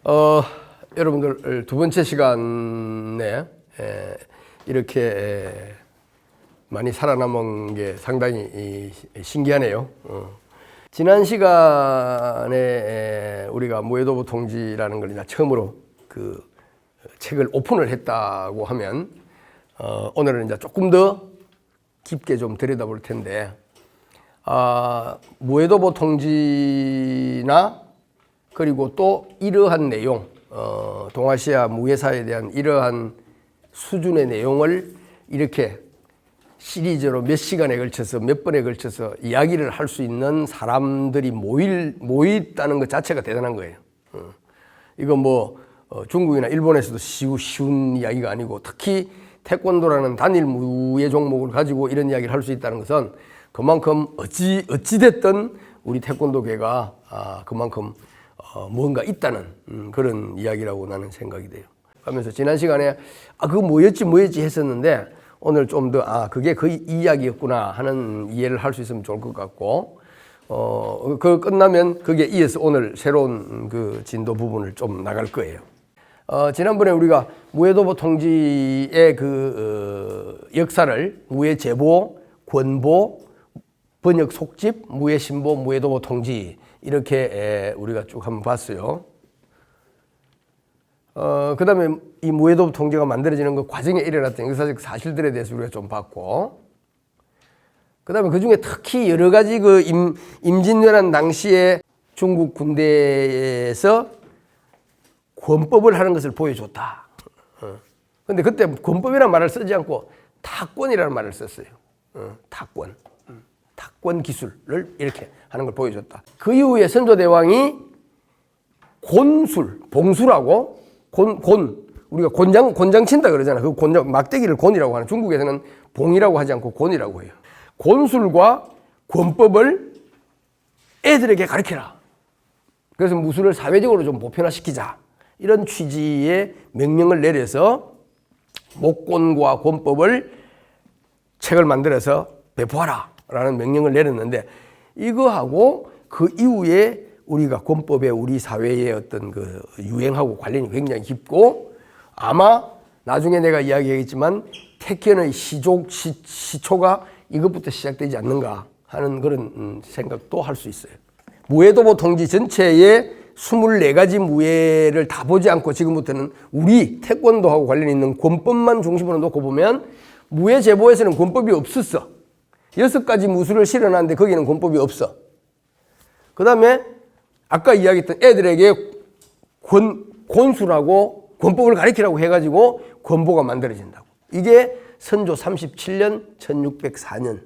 어, 여러분들 두 번째 시간에 이렇게 많이 살아남은 게 상당히 신기하네요. 지난 시간에 우리가 무해도부 통지라는 걸 이제 처음으로 그 책을 오픈을 했다고 하면 오늘은 이제 조금 더 깊게 좀 들여다볼 텐데, 무해도부 통지나 그리고 또 이러한 내용, 동아시아 무해사에 대한 이러한 수준의 내용을 이렇게 시리즈로 몇 시간에 걸쳐서 몇 번에 걸쳐서 이야기를 할 수 있는 사람들이 모였다는 것 자체가 대단한 거예요. 이거 뭐 중국이나 일본에서도 쉬운 이야기가 아니고, 특히 태권도라는 단일 무예 종목을 가지고 이런 이야기를 할 수 있다는 것은 그만큼 어찌됐든 우리 태권도계가 그만큼 뭔가 있다는 그런 이야기라고 나는 생각이 돼요. 하면서 지난 시간에 그거 뭐였지 했었는데, 오늘 좀 더 그게 그 이야기였구나 하는 이해를 할 수 있으면 좋을 것 같고, 그거 끝나면 그게 이어서 오늘 새로운 그 진도 부분을 좀 나갈 거예요. 지난번에 우리가 무해도부 통지의 그 역사를 무해 제보, 권보, 번역 속집, 무해 신보, 무해도부 통지 이렇게 우리가 쭉 한번 봤어요. 그 다음에 이 무해도부 통지가 만들어지는 그 과정에 일어났던 역사적 사실들에 대해서 우리가 좀 봤고, 그 다음에 그 중에 특히 여러 가지 그 임진왜란 당시에 중국 군대에서 권법을 하는 것을 보여줬다. 근데 그때 권법이라는 말을 쓰지 않고 타권이라는 말을 썼어요. 타권 기술을 이렇게 하는 걸 보여줬다. 그 이후에 선조대왕이 곤술, 봉술하고 우리가 곤장 친다 그러잖아. 그 곤장, 막대기를 곤이라고 하는, 중국에서는 봉이라고 하지 않고 곤이라고 해요. 곤술과 권법을 애들에게 가르쳐라. 그래서 무술을 사회적으로 좀 보편화시키자. 이런 취지의 명령을 내려서 목권과 권법을 책을 만들어서 배포하라 라는 명령을 내렸는데, 이거하고 그 이후에 우리가 권법에 우리 사회의 어떤 그 유행하고 관련이 굉장히 깊고, 아마 나중에 내가 이야기하겠지만 태권의 시초가 이것부터 시작되지 않는가 하는 그런 생각도 할 수 있어요. 무해도부 통지 전체의 24가지 무예를 다 보지 않고 지금부터는 우리 태권도하고 관련 있는 권법만 중심으로 놓고 보면, 무예 제보에서는 권법이 없었어. 6가지 무술을 실어놨는데 거기는 권법이 없어. 그 다음에 아까 이야기했던 애들에게 권술하고 권법을 가르치라고 해가지고 권보가 만들어진다고. 이게 선조 37년 1604년.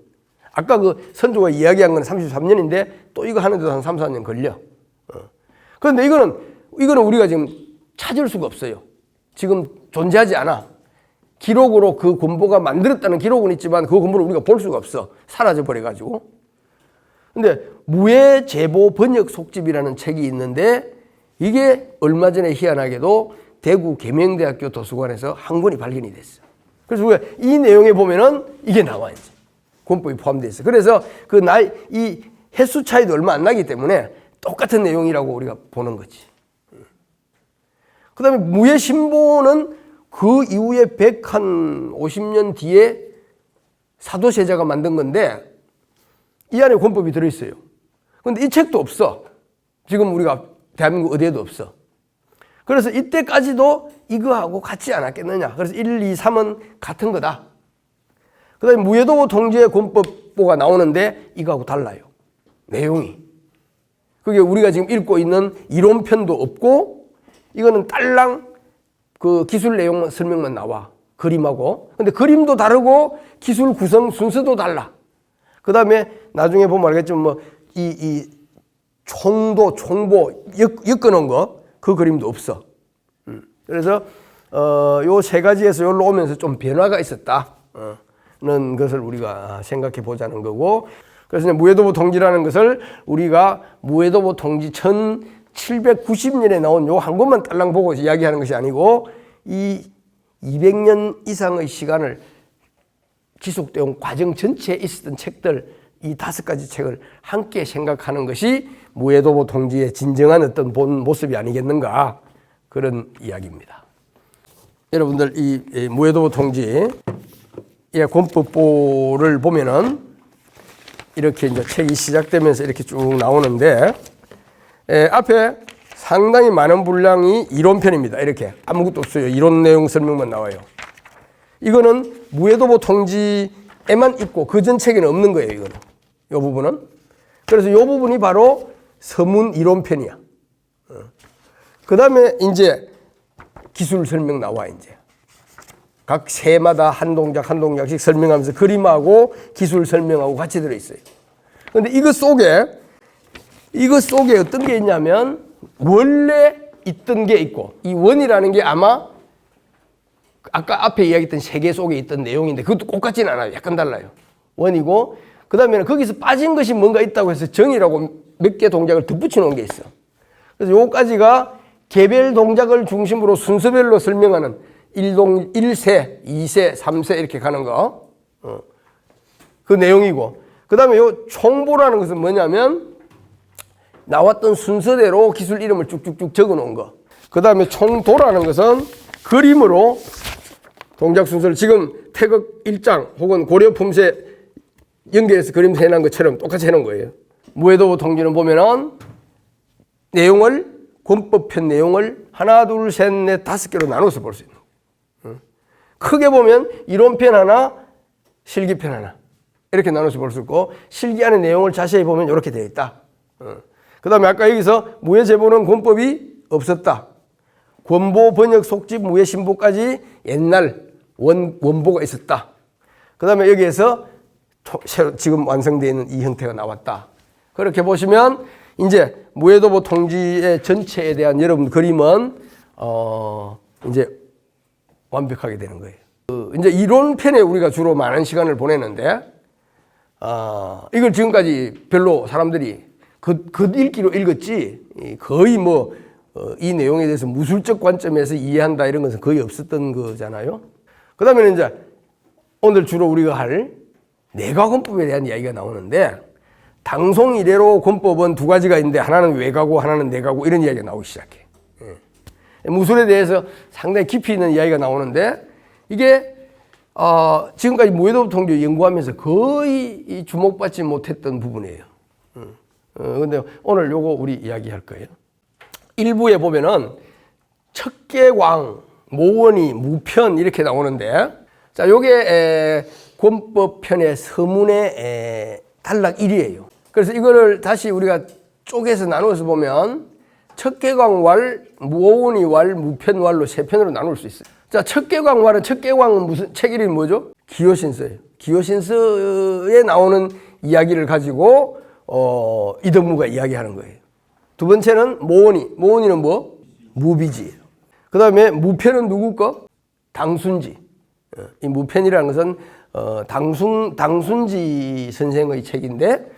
아까 그 선조가 이야기한 건 33년인데 또 이거 하는데도 한 3, 4년 걸려. 그런데 이거는 우리가 지금 찾을 수가 없어요. 지금 존재하지 않아. 기록으로 그 권보가 만들었다는 기록은 있지만 그 권보를 우리가 볼 수가 없어. 사라져 버려가지고. 근데 무해 제보 번역 속집이라는 책이 있는데, 이게 얼마 전에 희한하게도 대구 계명대학교 도서관에서 한 권이 발견이 됐어. 그래서 우리가 이 내용에 보면은 이게 나와 이제 권법이 포함되어 있어. 그래서 이 횟수 차이도 얼마 안 나기 때문에 똑같은 내용이라고 우리가 보는 거지. 그 다음에 무해 신보는 그 이후에 150년 뒤에 사도세자가 만든 건데, 이 안에 권법이 들어있어요. 그런데 이 책도 없어. 지금 우리가 대한민국 어디에도 없어. 그래서 이때까지도 이거하고 같지 않았겠느냐. 그래서 1, 2, 3은 같은 거다. 그 다음에 무해도부 통지의 권법보가 나오는데 이거하고 달라요. 내용이. 그게 우리가 지금 읽고 있는 이론편도 없고, 이거는 딸랑 그 기술 내용 설명만 나와. 그림하고. 근데 그림도 다르고 기술 구성 순서도 달라. 그 다음에 나중에 보면 알겠지만 뭐 이 총보 엮어놓은 거, 그 그림도 없어. 그래서 요 세 가지에서 여기로 오면서 좀 변화가 있었다는 것을 우리가 생각해 보자는 거고, 그래서 무해도부 통지라는 것을 우리가 무해도부 통지 1790년에 나온 요 한 권만 딸랑 보고 이야기하는 것이 아니고, 이 200년 이상의 시간을 지속되온 과정 전체에 있었던 책들, 이 5가지 책을 함께 생각하는 것이 무해도부 통지의 진정한 어떤 본 모습이 아니겠는가 그런 이야기입니다. 여러분들 이 무해도보 통지 권법보를 보면은 이렇게 이제 책이 시작되면서 이렇게 쭉 나오는데 앞에 상당히 많은 분량이 이론편입니다. 이렇게 아무것도 없어요. 이론 내용 설명만 나와요. 이거는 무해도보 통지에만 있고 그 전 책에는 없는 거예요. 이거는 이 부분은. 그래서 이 부분이 바로 서문 이론편이야. 그 다음에 이제 기술 설명 나와 이제 각 세마다 한 동작 한 동작씩 설명하면서 그림하고 기술 설명하고 같이 들어 있어요. 그런데 이것 속에 어떤 게 있냐면 원래 있던 게 있고 이 원이라는 게 아마 아까 앞에 이야기했던 세계 속에 있던 내용인데 그것도 똑같지는 않아요. 약간 달라요. 원이고 그 다음에는 거기서 빠진 것이 뭔가 있다고 해서 정이라고 몇 개 동작을 덧붙여 놓은 게 있어. 그래서 요까지가 개별 동작을 중심으로 순서별로 설명하는 1세, 2세, 3세 이렇게 가는 거. 그 내용이고. 그 다음에 요 총보라는 것은 뭐냐면 나왔던 순서대로 기술 이름을 쭉쭉쭉 적어 놓은 거. 그 다음에 총도라는 것은 그림으로 동작 순서를 지금 태극 1장 혹은 고려 품새 연결해서 그림 해놓은 것처럼 똑같이 해놓은 거예요. 무해도보 통지는 보면은 내용을 권법편 내용을 하나, 둘, 셋, 넷, 5개로 나눠서 볼 수 있는 거예요. 크게 보면 이론편 하나, 실기편 하나 이렇게 나눠서 볼 수 있고 실기 안의 내용을 자세히 보면 이렇게 되어 있다. 그 다음에 아까 여기서 무해제보는 권법이 없었다. 권보, 번역, 속집, 무해신보까지 옛날 원보가 있었다. 그 다음에 여기에서 지금 완성되어 있는 이 형태가 나왔다. 그렇게 보시면 이제 무해도보 통지의 전체에 대한 여러분 그림은 이제 완벽하게 되는 거예요. 이제 이론편에 우리가 주로 많은 시간을 보내는데 이걸 지금까지 별로 사람들이 그 읽기로 읽었지 거의 뭐 이 내용에 대해서 무술적 관점에서 이해한다 이런 것은 거의 없었던 거잖아요. 그 다음에는 이제 오늘 주로 우리가 할 내과권법에 대한 이야기가 나오는데 당송 이래로 권법은 두 가지가 있는데 하나는 외가고 하나는 내가고 이런 이야기가 나오기 시작해. 무술에 대해서 상당히 깊이 있는 이야기가 나오는데 이게 지금까지 무해도보 통지 연구하면서 거의 주목받지 못했던 부분이에요. 근데 오늘 요거 우리 이야기할 거예요. 일부에 보면은 척계광, 모원이, 무편 이렇게 나오는데 자 요게 권법편의 서문의 단락 1이에요. 그래서 이거를 다시 우리가 쪼개서 나누어서 보면 척계광왈, 무오원이왈, 무편왈로 세 편으로 나눌 수 있어요. 자, 척계광왈은 척계광은 무슨 책 이름이 뭐죠? 기요신서예요. 기요신서에 나오는 이야기를 가지고 이덕무가 이야기하는 거예요. 두 번째는 모원이. 모원이는 뭐? 무비지예요. 그 다음에 무편은 누구 거? 당순지. 이 무편이라는 것은 당순지 선생의 책인데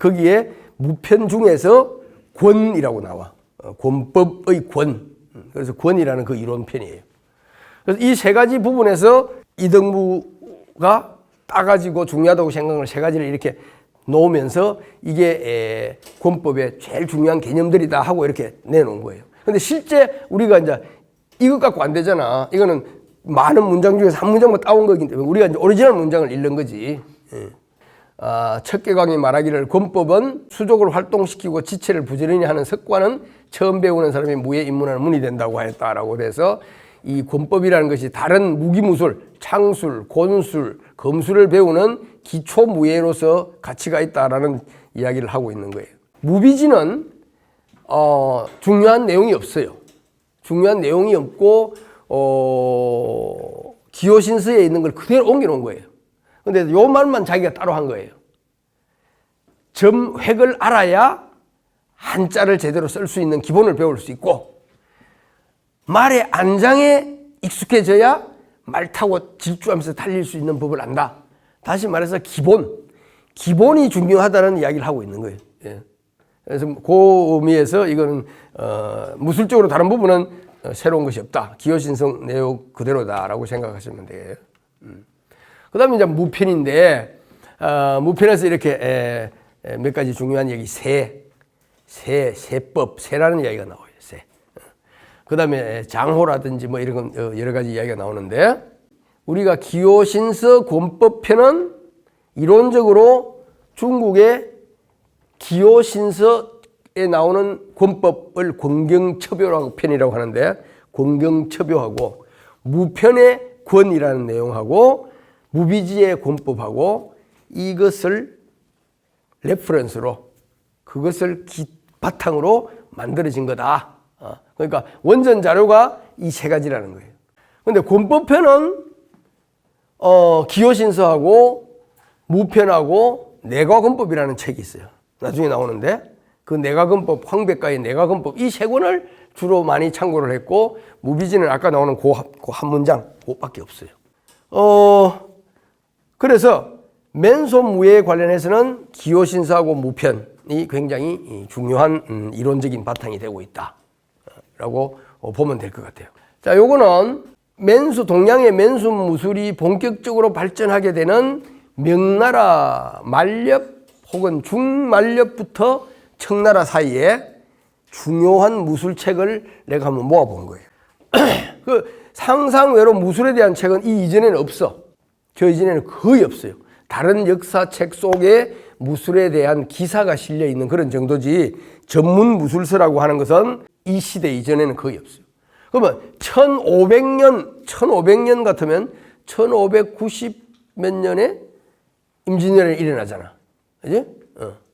거기에 무편 중에서 권이라고 나와. 권법의 권. 그래서 권이라는 그 이론편이에요. 그래서 이 세 가지 부분에서 이덕무가 따가지고 중요하다고 생각을 세 가지를 이렇게 놓으면서 이게 권법의 제일 중요한 개념들이다 하고 이렇게 내놓은 거예요. 근데 실제 우리가 이제 이것 갖고 안 되잖아. 이거는 많은 문장 중에서 한 문장만 따온 거기 때문에 우리가 이제 오리지널 문장을 읽는 거지. 척계광이 말하기를 권법은 수족을 활동시키고 지체를 부지런히 하는 석관은 처음 배우는 사람이 무에 입문하는 문이 된다고 하였다라고 해서 이 권법이라는 것이 다른 무기무술, 창술, 권술, 검술을 배우는 기초 무예로서 가치가 있다라는 이야기를 하고 있는 거예요. 무비지는 중요한 내용이 없어요. 중요한 내용이 없고 기요신서에 있는 걸 그대로 옮겨놓은 거예요. 근데 요 말만 자기가 따로 한 거예요. 점획을 알아야 한자를 제대로 쓸 수 있는 기본을 배울 수 있고 말의 안장에 익숙해져야 말 타고 질주하면서 달릴 수 있는 법을 안다. 다시 말해서 기본이 중요하다는 이야기를 하고 있는 거예요. 예. 그래서 그 의미에서 이거는 무술적으로 다른 부분은 새로운 것이 없다. 기요신성 내용 그대로다라고 생각하시면 돼요. 그 다음에 이제 무편인데 무편에서 이렇게 몇 가지 중요한 얘기 세법, 세라는 이야기가 나와요. 세. 그 다음에 장호라든지 뭐 이런 건 여러 가지 이야기가 나오는데, 우리가 기호신서 권법편은 이론적으로 중국의 기호신서에 나오는 권법을 권경처교라고 편이라고 하는데, 권경처교하고 무편의 권이라는 내용하고 무비지의 권법하고 이것을 레퍼런스로, 그것을 바탕으로 만들어진 거다. 그러니까 원전 자료가 이 세 가지라는 거예요. 근데 권법편은 기호신서하고 무편하고 내과권법이라는 책이 있어요. 나중에 나오는데, 그 내과권법, 황백가의 내과권법 이 세 권을 주로 많이 참고를 했고, 무비지는 아까 나오는 그 한 문장 그것밖에 없어요. 그래서 맨소무에 관련해서는 기호신서하고 무편이 굉장히 중요한 이론적인 바탕이 되고 있다라고 보면 될 것 같아요. 자, 요거는 동양의 맨수 무술이 본격적으로 발전하게 되는 명나라 만렵 혹은 중만렵부터 청나라 사이에 중요한 무술책을 내가 한번 모아본 거예요. 그 상상외로 무술에 대한 책은 이 이전에는 없어. 저 이전에는 거의 없어요. 다른 역사책 속에 무술에 대한 기사가 실려 있는 그런 정도지, 전문 무술서라고 하는 것은 이 시대 이전에는 거의 없어요. 그러면 1500년 같으면 1590 몇 년에 임진왜란이 일어나잖아. 그지?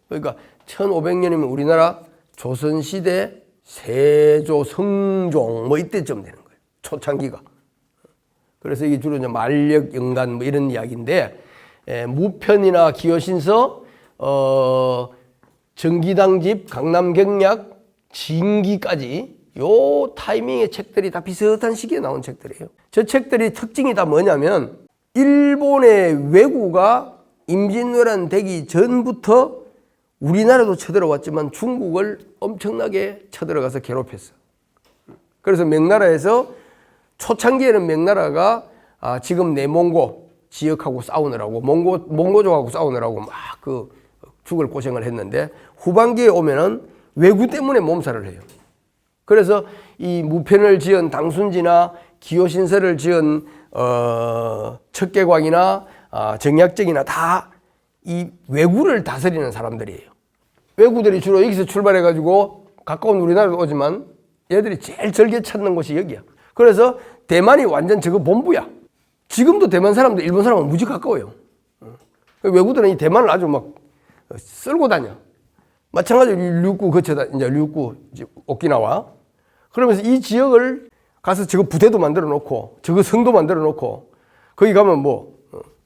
그러니까 1500년이면 우리나라 조선시대 세조, 성종 뭐 이때쯤 되는 거예요. 초창기가. 그래서 이게 주로 이제 만력, 영간 뭐 이런 이야기인데, 무편이나 기호신서, 정기당집, 강남경략, 진기까지 요 타이밍의 책들이 다 비슷한 시기에 나온 책들이에요. 저 책들이 특징이 다 뭐냐면, 일본의 왜구가 임진왜란 되기 전부터 우리나라도 쳐들어왔지만 중국을 엄청나게 쳐들어가서 괴롭혔어. 그래서 명나라에서 초창기에는 명나라가 지금 내몽고 지역하고 싸우느라고, 몽고족하고 싸우느라고 막 죽을 고생을 했는데, 후반기에 오면은 왜구 때문에 몸살을 해요. 그래서 이 무편을 지은 당순지나 기호신서를 지은 척계광이나 정약적이나 다 이 왜구를 다스리는 사람들이에요. 왜구들이 주로 여기서 출발해가지고 가까운 우리나라로 오지만 얘들이 제일 절개 찾는 곳이 여기야. 그래서 대만이 완전 저거 본부야. 지금도 대만 사람도 일본 사람은 무지 가까워요. 왜구들은 이 대만을 아주 막 쓸고 다녀. 마찬가지로 류구 거쳐다, 이제 류구, 오키나와. 그러면서 이 지역을 가서 저거 부대도 만들어 놓고, 저거 성도 만들어 놓고, 거기 가면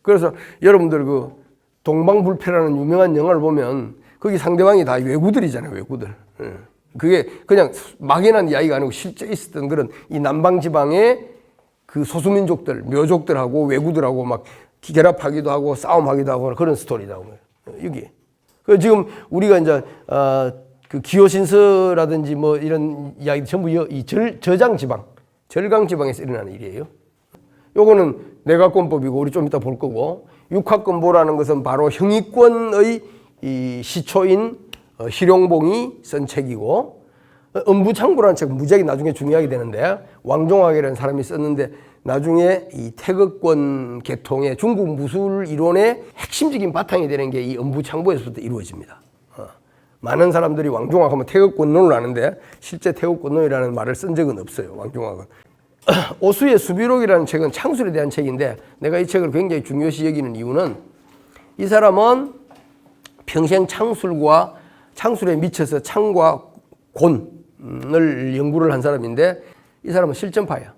그래서 여러분들 동방불패라는 유명한 영화를 보면 거기 상대방이 다 왜구들이잖아요, 왜구들. 그게 그냥 막연한 이야기가 아니고 실제 있었던 그런 이 남방지방의 그 소수민족들, 묘족들하고 왜구들하고 막 결합하기도 하고 싸움하기도 하고 그런 스토리다. 여기. 지금 우리가 이제, 그 기호신서라든지 뭐 이런 이야기 전부 이 저장지방, 절강지방에서 일어나는 일이에요. 요거는 내각권법이고 우리 좀 이따 볼 거고, 육하권보라는 것은 바로 형이권의 이 시초인 희룡봉이 쓴 책이고, 엄부창부라는 책은 무지하게 나중에 중요하게 되는데, 왕종학이라는 사람이 썼는데 나중에 이 태극권 계통의 중국 무술 이론의 핵심적인 바탕이 되는 게 이 엄부창부에서부터 이루어집니다. 많은 사람들이 왕종학하면 태극권론을 아는데 실제 태극권론이라는 말을 쓴 적은 없어요, 왕종학은. 오수의 수비록이라는 책은 창술에 대한 책인데, 내가 이 책을 굉장히 중요시 여기는 이유는 이 사람은 평생 창술에 미쳐서 창과 곤을 연구를 한 사람인데, 이 사람은 실전파야.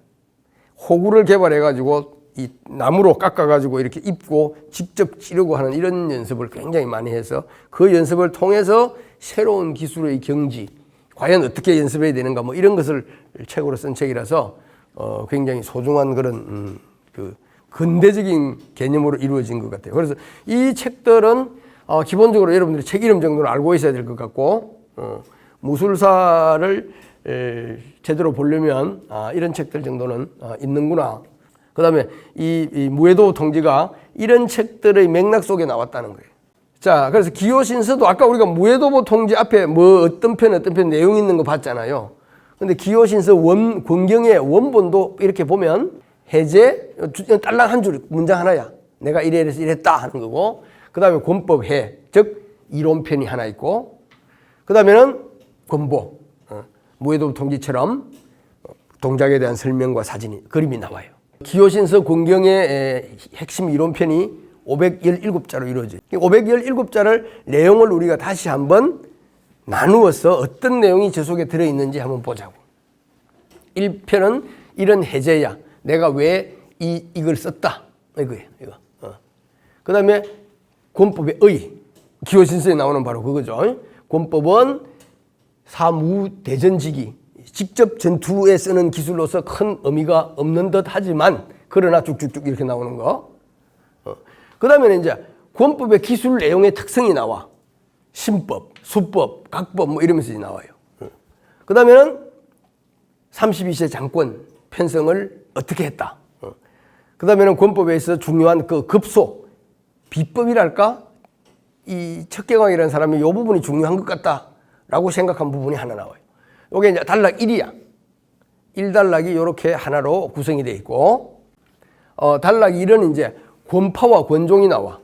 호구를 개발해가지고 이 나무로 깎아가지고 이렇게 입고 직접 찌르고 하는 이런 연습을 굉장히 많이 해서, 그 연습을 통해서 새로운 기술의 경지, 과연 어떻게 연습해야 되는가 뭐 이런 것을 책으로 쓴 책이라서 굉장히 소중한 그런 그 근대적인 개념으로 이루어진 것 같아요. 그래서 이 책들은 기본적으로 여러분들이 책 이름 정도는 알고 있어야 될 것 같고, 무술사를 제대로 보려면 이런 책들 정도는 있는구나. 그 다음에 이 무해도 통지가 이런 책들의 맥락 속에 나왔다는 거예요. 자, 그래서 기호신서도 아까 우리가 무해도보 통지 앞에 어떤 편 내용 있는 거 봤잖아요. 근데 기호신서 권경의 원본도 이렇게 보면 해제, 딸랑 한 줄, 문장 하나야. 내가 이래서 이랬다 하는 거고, 그 다음에 권법해, 즉 이론편이 하나 있고, 그 다음에는 권보, 무해도 통지처럼 동작에 대한 설명과 사진이, 그림이 나와요. 기호신서 권경의 핵심 이론편이 517자로 이루어져요. 517자를 내용을 우리가 다시 한번 나누어서 어떤 내용이 저 속에 들어있는지 한번 보자고. 1편은 이런 해제야. 내가 왜 이걸 썼다. 이거예요. 이거. 그 다음에 권법의 의. 기호신서에 나오는 바로 그거죠. 권법은 사무대전지기. 직접 전투에 쓰는 기술로서 큰 의미가 없는 듯 하지만 그러나 쭉쭉쭉 이렇게 나오는 거. 그 다음에는 이제 권법의 기술 내용의 특성이 나와. 신법, 수법, 각법 뭐 이러면서 나와요. 그 다음에는 32세 장권 편성을 어떻게 했다. 그 다음에는 권법에 있어 중요한 그 급소, 비법이랄까? 이 척계광이라는 사람이 이 부분이 중요한 것 같다라고 생각한 부분이 하나 나와요. 이게 이제 단락 1이야. 1단락이 이렇게 하나로 구성이 되어 있고, 단락 1은 이제 권파와 권종이 나와.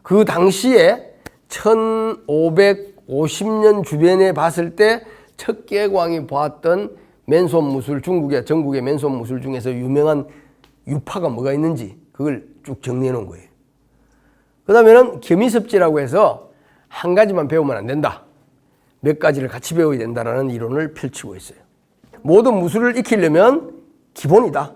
그 당시에 1550년 주변에 봤을 때 척계광이 보았던 맨손무술, 전국의 맨손무술 중에서 유명한 유파가 뭐가 있는지 그걸 쭉 정리해 놓은 거예요. 그 다음에는 겸이섭지라고 해서 한 가지만 배우면 안 된다. 몇 가지를 같이 배워야 된다라는 이론을 펼치고 있어요. 모든 무술을 익히려면 기본이다.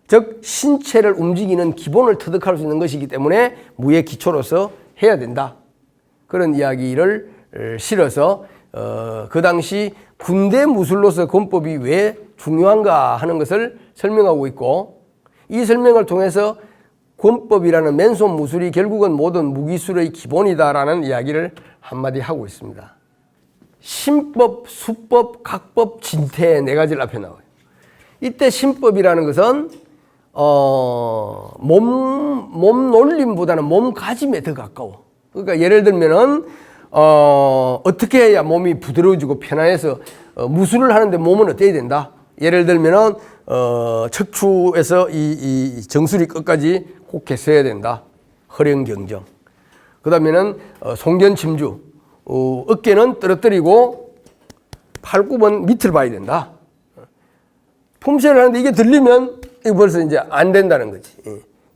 즉 신체를 움직이는 기본을 터득할 수 있는 것이기 때문에 무의 기초로서 해야 된다. 그런 이야기를 실어서 그 당시 군대 무술로서 권법이 왜 중요한가 하는 것을 설명하고 있고, 이 설명을 통해서 권법이라는 맨손 무술이 결국은 모든 무기술의 기본이다라는 이야기를 한마디 하고 있습니다. 신법, 수법, 각법, 진태 네 가지를 앞에 나와요. 이때 신법이라는 것은 몸 놀림보다는 몸가짐에 더 가까워. 그러니까 예를 들면은 어떻게 해야 몸이 부드러워지고 편안해서 무술을 하는데 몸은 어때야 된다. 예를 들면은 척추에서 이 정수리 끝까지 곱게 서야 된다. 허령경정. 그 다음에는 송견침주. 어깨는 떨어뜨리고 팔굽은 밑을 봐야 된다. 품새를 하는데 이게 들리면 이거 벌써 이제 안 된다는 거지.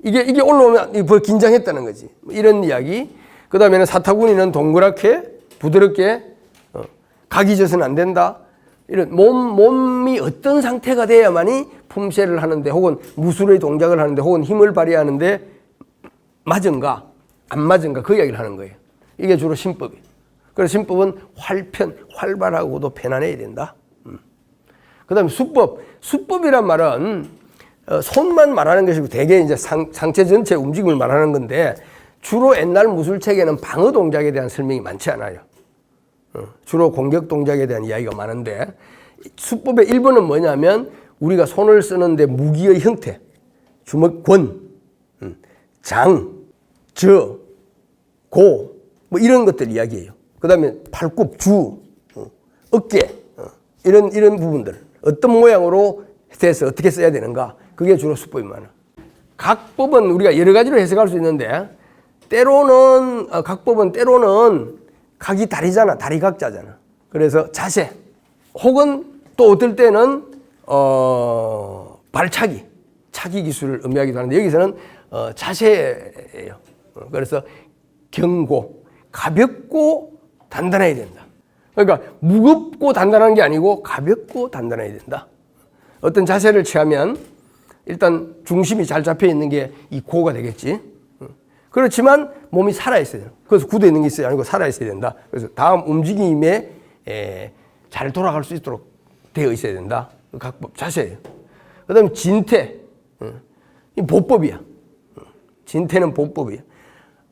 이게 올라오면 벌써 긴장했다는 거지. 이런 이야기. 그 다음에는 사타구니는 동그랗게 부드럽게 각이 져서는 안 된다. 이런 몸이 어떤 상태가 돼야만이 품새를 하는데 혹은 무술의 동작을 하는데 혹은 힘을 발휘하는데 맞은가 안 맞은가 그 이야기를 하는 거예요. 이게 주로 신법이에요. 그래서 신법은 활발하고도 편안해야 된다. 그 다음에 수법. 수법이란 말은 손만 말하는 것이고 대개 이제 상체 전체 움직임을 말하는 건데 주로 옛날 무술책에는 방어 동작에 대한 설명이 많지 않아요. 주로 공격 동작에 대한 이야기가 많은데 수법의 일부는 뭐냐면 우리가 손을 쓰는데 무기의 형태, 주먹, 권, 장, 저, 고 뭐 이런 것들 이야기예요. 그 다음에 팔굽, 주, 어깨 이런 부분들 어떤 모양으로 돼서 어떻게 써야 되는가 그게 주로 수법이 많아. 각법은 우리가 여러 가지로 해석할 수 있는데 때로는 각법은 때로는 각이 다리잖아. 다리각자잖아. 그래서 자세 혹은 또 어떨 때는 발차기 차기 기술을 의미하기도 하는데 여기서는 자세예요. 그래서 경고 가볍고 단단해야 된다. 그러니까 무겁고 단단한 게 아니고 가볍고 단단해야 된다. 어떤 자세를 취하면 일단 중심이 잘 잡혀 있는 게 이 고가 되겠지. 그렇지만 몸이 살아있어야 돼요. 그래서 굳어 있는 게 있어야 아니고 살아있어야 된다. 그래서 다음 움직임에 잘 돌아갈 수 있도록 되어 있어야 된다. 각법 자세예요. 그 다음에 진태. 이 보법이야. 진태는 보법이야.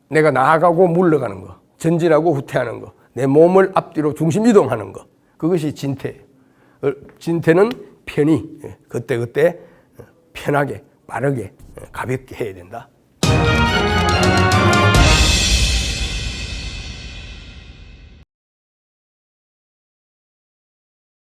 내가 나아가고 물러가는 거. 전진하고 후퇴하는 거. 내 몸을 앞뒤로 중심 이동하는 거. 그것이 진태예요. 진태는 편히 그때 편하게 빠르게 가볍게 해야 된다.